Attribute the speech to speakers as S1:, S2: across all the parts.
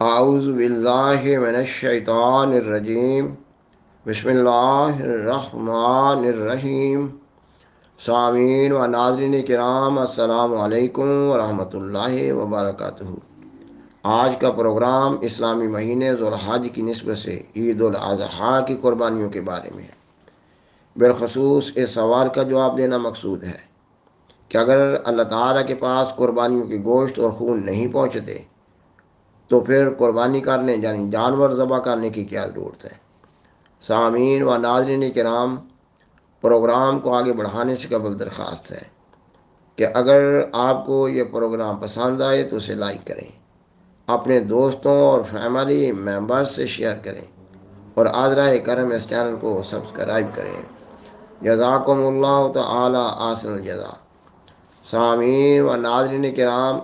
S1: اعوذ باللہ من الشیطان الرجیم بسم اللہ الرحمن الرحیم سامعین و ناظرین کرام السلام علیکم ورحمۃ اللہ وبرکاتہ۔ آج کا پروگرام اسلامی مہینے ذوالحج کی نسبت سے عید الاضحیٰ کی قربانیوں کے بارے میں ہے۔ بالخصوص اس سوال کا جواب دینا مقصود ہے کہ اگر اللہ تعالیٰ کے پاس قربانیوں کے گوشت اور خون نہیں پہنچتے تو پھر قربانی کرنے یعنی جانور ذبح کرنے کی کیا ضرورت ہے۔ سامعین و ناظرین کرام، پروگرام کو آگے بڑھانے سے قبل درخواست ہے کہ اگر آپ کو یہ پروگرام پسند آئے تو اسے لائک کریں، اپنے دوستوں اور فیملی ممبرز سے شیئر کریں اور آذرہ کرم اس چینل کو سبسکرائب کریں۔ جزاکم اللہ تعالی احسن الجزا۔ سامعین و ناظرین کرام،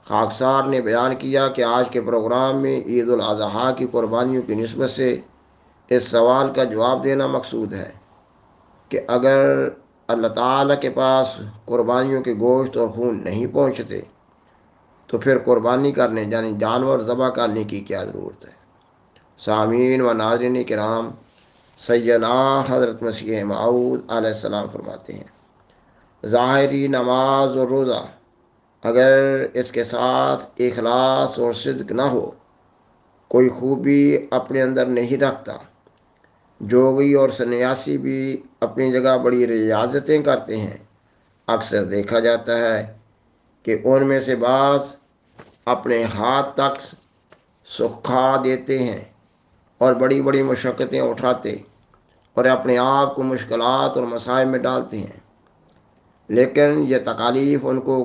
S1: خاکسار نے بیان کیا کہ آج کے پروگرام میں عید الاضحیٰ کی قربانیوں کی نسبت سے اس سوال کا جواب دینا مقصود ہے کہ اگر اللہ تعالیٰ کے پاس قربانیوں کے گوشت اور خون نہیں پہنچتے تو پھر قربانی کرنے یعنی جانور ذبح کرنے کی کیا ضرورت ہے۔ سامعین و ناظرین کرام، سیدنا حضرت مسیح موعود علیہ السلام فرماتے ہیں، ظاہری نماز اور روزہ اگر اس کے ساتھ اخلاص اور صدق نہ ہو، کوئی خوبی اپنے اندر نہیں رکھتا، جوگی اور سنیاسی بھی اپنی جگہ بڑی ریاضتیں کرتے ہیں، اکثر دیکھا جاتا ہے کہ ان میں سے بعض اپنے ہاتھ تک سکھا دیتے ہیں اور بڑی بڑی مشقتیں اٹھاتے اور اپنے آپ کو مشکلات اور مصائب میں ڈالتے ہیں، لیکن یہ تکالیف ان کو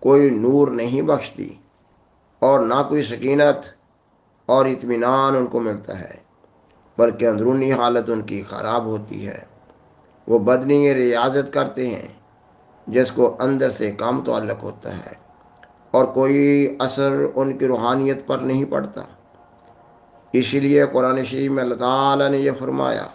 S1: کوئی نور نہیں بخشتی اور نہ کوئی سکینت اور اطمینان ان کو ملتا ہے، بلکہ اندرونی حالت ان کی خراب ہوتی ہے۔ وہ بدنی ریاضت کرتے ہیں جس کو اندر سے کم تعلق ہوتا ہے اور کوئی اثر ان کی روحانیت پر نہیں پڑتا۔ اسی لیے قرآن شریف میں اللہ تعالیٰ نے یہ فرمایا،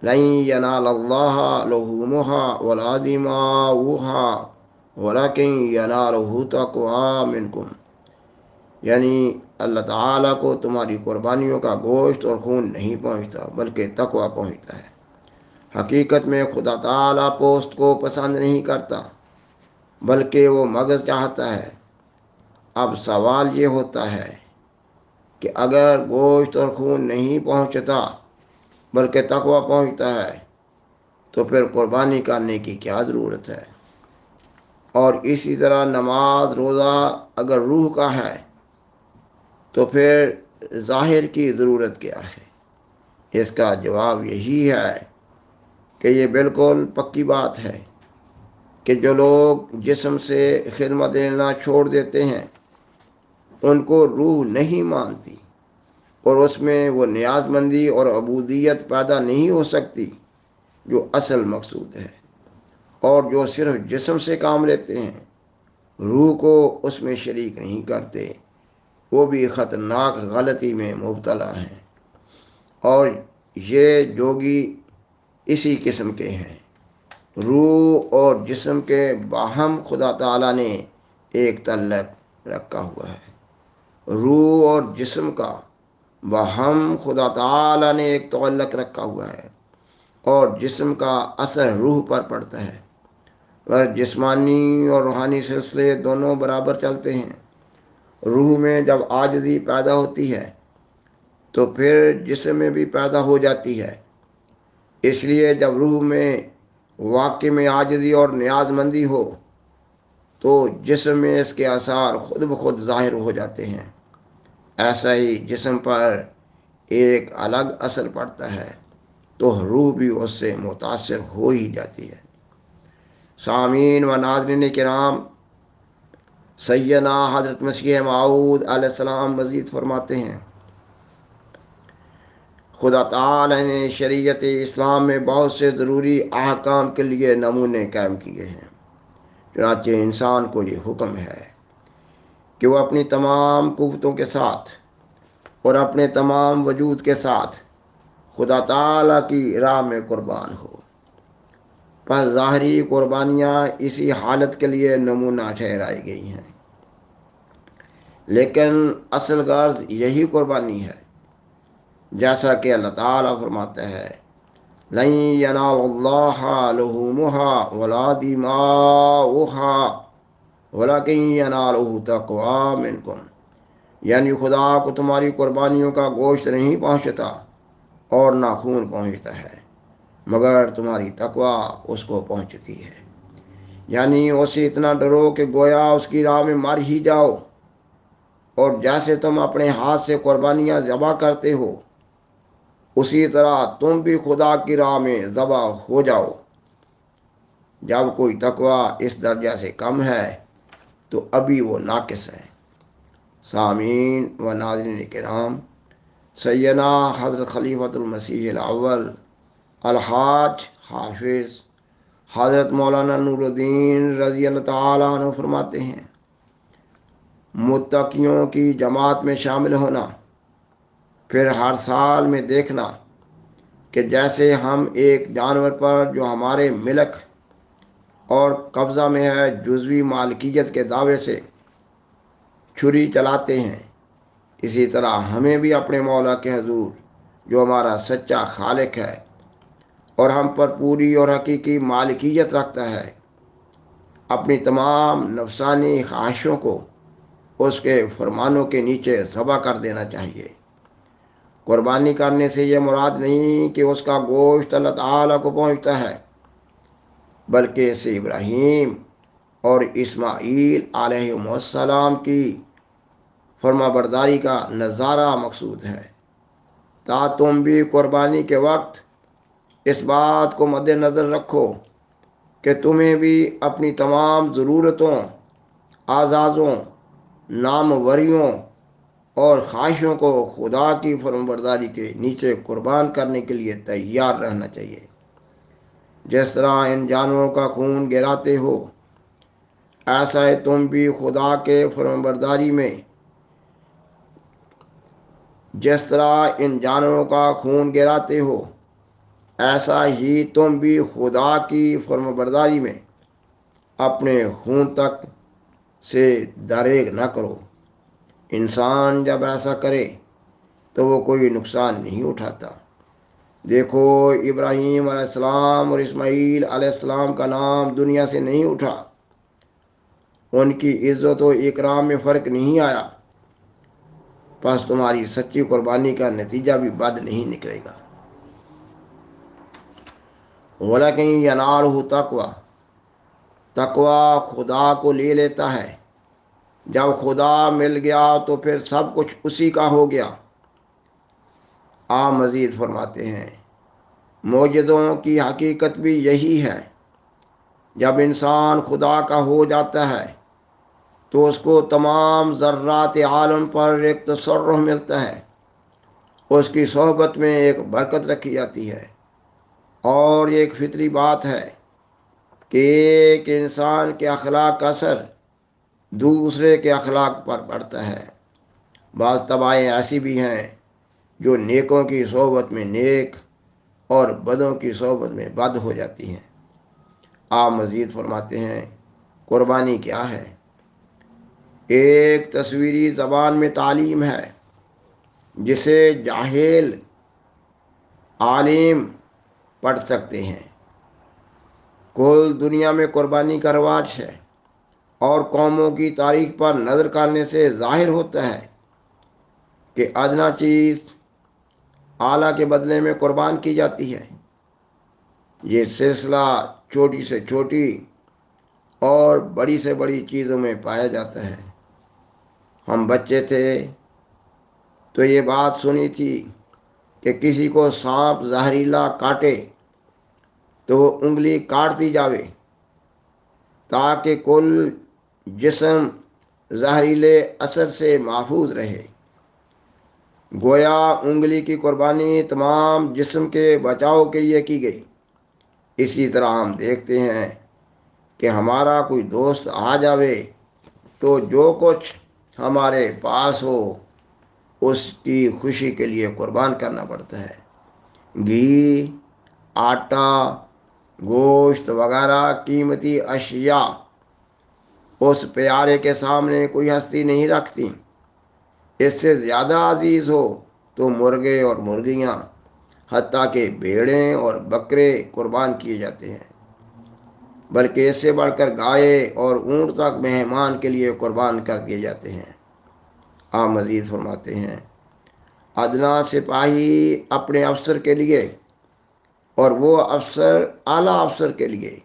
S1: لَن يَنَالَ اللَّهَ لُحُومُهَا وَلَا دِمَاؤُهَا وَلَكِن يَنَالُهُ التَّقْوَىٰ مِنكُمْ، یعنی اللہ تعالیٰ کو تمہاری قربانیوں کا گوشت اور خون نہیں پہنچتا بلکہ تقویٰ پہنچتا ہے۔ حقیقت میں خدا تعالیٰ پوست کو پسند نہیں کرتا بلکہ وہ مغز چاہتا ہے۔ اب سوال یہ ہوتا ہے کہ اگر گوشت اور خون نہیں پہنچتا بلکہ تقویٰ پہنچتا ہے تو پھر قربانی کرنے کی کیا ضرورت ہے۔ اور اسی طرح نماز روزہ اگر روح کا ہے تو پھر ظاہر کی ضرورت کیا ہے۔ اس کا جواب یہی ہے کہ یہ بالکل پکی بات ہے کہ جو لوگ جسم سے خدمت لینا چھوڑ دیتے ہیں ان کو روح نہیں مانتی اور اس میں وہ نیاز مندی اور عبودیت پیدا نہیں ہو سکتی جو اصل مقصود ہے، اور جو صرف جسم سے کام لیتے ہیں، روح کو اس میں شریک نہیں کرتے، وہ بھی خطرناک غلطی میں مبتلا ہیں۔ اور یہ جوگی اسی قسم کے ہیں۔ روح اور جسم کے باہم خدا تعالیٰ نے ایک تعلق رکھا ہوا ہے۔ روح اور جسم کا باہم خدا تعالیٰ نے ایک تعلق رکھا ہوا ہے اور جسم کا اثر روح پر پڑتا ہے۔ اگر جسمانی اور روحانی سلسلے دونوں برابر چلتے ہیں، روح میں جب عاجزی پیدا ہوتی ہے تو پھر جسم میں بھی پیدا ہو جاتی ہے۔ اس لیے جب روح میں واقع میں عاجزی اور نیاز مندی ہو تو جسم میں اس کے آثار خود بخود ظاہر ہو جاتے ہیں۔ ایسا ہی جسم پر ایک الگ اثر پڑتا ہے تو روح بھی اس سے متاثر ہو ہی جاتی ہے۔ سامعین و ناظرین کرام، سیدنا حضرت مسیح موعود علیہ السلام مزید فرماتے ہیں، خدا تعالی نے شریعت اسلام میں بہت سے ضروری احکام کے لیے نمونے قائم کیے ہیں۔ چنانچہ انسان کو یہ حکم ہے کہ وہ اپنی تمام قوتوں کے ساتھ اور اپنے تمام وجود کے ساتھ خدا تعالی کی راہ میں قربان ہو۔ پس ظاہری قربانیاں اسی حالت کے لیے نمونہ ٹھہرائی گئی ہیں، لیکن اصل غرض یہی قربانی ہے، جیسا کہ اللہ تعالیٰ فرماتا ہے لن ینال اللہ لحومها ولا دماؤها ولکن ینالہ تقوی منکم، یعنی خدا کو تمہاری قربانیوں کا گوشت نہیں پہنچتا اور نہ خون پہنچتا ہے، مگر تمہاری تقوی اس کو پہنچتی ہے۔ یعنی اسے اتنا ڈرو کہ گویا اس کی راہ میں مر ہی جاؤ، اور جیسے تم اپنے ہاتھ سے قربانیاں ذبح کرتے ہو اسی طرح تم بھی خدا کی راہ میں ذبح ہو جاؤ۔ جب کوئی تقوی اس درجہ سے کم ہے تو ابھی وہ ناقص ہے۔ سامعین و ناظرین کرام، سیدنا حضرت خلیفۃ المسیح الاول الحاج حافظ حضرت مولانا نور الدین رضی اللہ تعالیٰ عنہ فرماتے ہیں، متقیوں کی جماعت میں شامل ہونا، پھر ہر سال میں دیکھنا کہ جیسے ہم ایک جانور پر جو ہمارے ملک اور قبضہ میں ہے جزوی مالکیت کے دعوے سے چھری چلاتے ہیں، اسی طرح ہمیں بھی اپنے مولا کے حضور جو ہمارا سچا خالق ہے اور ہم پر پوری اور حقیقی مالکیت رکھتا ہے، اپنی تمام نفسانی خواہشوں کو اس کے فرمانوں کے نیچے ذبح کر دینا چاہیے۔ قربانی کرنے سے یہ مراد نہیں کہ اس کا گوشت اللہ تعالیٰ کو پہنچتا ہے، بلکہ اسے ابراہیم اور اسماعیل علیہ السلام کی فرما برداری کا نظارہ مقصود ہے۔ تا تم بھی قربانی کے وقت اس بات کو مد نظر رکھو کہ تمہیں بھی اپنی تمام ضرورتوں، اعزازوں، ناموریوں اور خواہشوں کو خدا کی فرمانبرداری کے نیچے قربان کرنے کے لیے تیار رہنا چاہیے۔ جس طرح ان جانوروں کا خون گراتے ہو، ایسا ہی تم بھی خدا کے فرمانبرداری میں جس طرح ان جانوروں کا خون گراتے ہو، ایسا ہی تم بھی خدا کی فرمانبرداری میں اپنے خون تک سے دریغ نہ کرو۔ انسان جب ایسا کرے تو وہ کوئی نقصان نہیں اٹھاتا۔ دیکھو، ابراہیم علیہ السلام اور اسماعیل علیہ السلام کا نام دنیا سے نہیں اٹھا، ان کی عزت و اکرام میں فرق نہیں آیا، پس تمہاری سچی قربانی کا نتیجہ بھی بد نہیں نکلے گا۔ وَلَكِنْ يَنَالُهُ تَقْوَىٰ، تقوی خدا کو لے لیتا ہے۔ جب خدا مل گیا تو پھر سب کچھ اسی کا ہو گیا۔ آپ مزید فرماتے ہیں، معجزوں کی حقیقت بھی یہی ہے۔ جب انسان خدا کا ہو جاتا ہے تو اس کو تمام ذرات عالم پر ایک تصرف ملتا ہے، اس کی صحبت میں ایک برکت رکھی جاتی ہے، اور یہ ایک فطری بات ہے کہ ایک انسان کے اخلاق کا اثر دوسرے کے اخلاق پر پڑتا ہے۔ بعض طبائعیں ایسی بھی ہیں جو نیکوں کی صحبت میں نیک اور بدوں کی صحبت میں بد ہو جاتی ہیں۔ آپ مزید فرماتے ہیں، قربانی کیا ہے؟ ایک تصویری زبان میں تعلیم ہے جسے جاہل عالم پڑھ سکتے ہیں۔ کل دنیا میں قربانی کا رواج ہے، اور قوموں کی تاریخ پر نظر کرنے سے ظاہر ہوتا ہے کہ ادنا چیز اعلیٰ کے بدلے میں قربان کی جاتی ہے۔ یہ سلسلہ چھوٹی سے چھوٹی اور بڑی سے بڑی چیزوں میں پایا جاتا ہے۔ ہم بچے تھے تو یہ بات سنی تھی کہ کسی کو سانپ زہریلا کاٹے تو وہ انگلی کاٹ دی جاوے تاکہ کل جسم زہریلے اثر سے محفوظ رہے۔ گویا انگلی کی قربانی تمام جسم کے بچاؤ کے لیے کی گئی۔ اسی طرح ہم دیکھتے ہیں کہ ہمارا کوئی دوست آ جاوے تو جو کچھ ہمارے پاس ہو اس کی خوشی کے لیے قربان کرنا پڑتا ہے۔ گھی، آٹا، گوشت وغیرہ قیمتی اشیاء اس پیارے کے سامنے کوئی ہستی نہیں رکھتی۔ اس سے زیادہ عزیز ہو تو مرغے اور مرغیاں، حتیٰ کہ بھیڑیں اور بکرے قربان کیے جاتے ہیں، بلکہ اس سے بڑھ کر گائے اور اونٹ تک مہمان کے لیے قربان کر دیے جاتے ہیں۔ آپ مزید فرماتے ہیں، ادنا سپاہی اپنے افسر کے لیے اور وہ افسر اعلیٰ افسر کے لیے،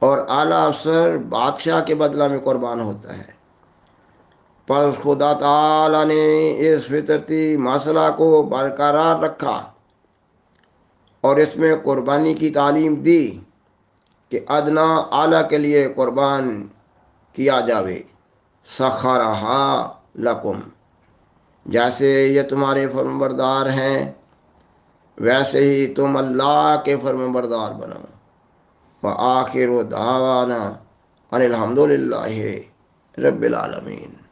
S1: اور اعلیٰ افسر بادشاہ کے بدلہ میں قربان ہوتا ہے۔ پر خدا تعالی نے اس فطرتی مسئلہ کو برقرار رکھا اور اس میں قربانی کی تعلیم دی کہ ادنا اعلیٰ کے لیے قربان کیا جاوے۔ سخرہا لکم، جیسے یہ تمہارے فرمانبردار ہیں ویسے ہی تم اللہ کے فرمانبردار بنو۔ وآخر دعوانا ان الحمد للہ رب العالمین۔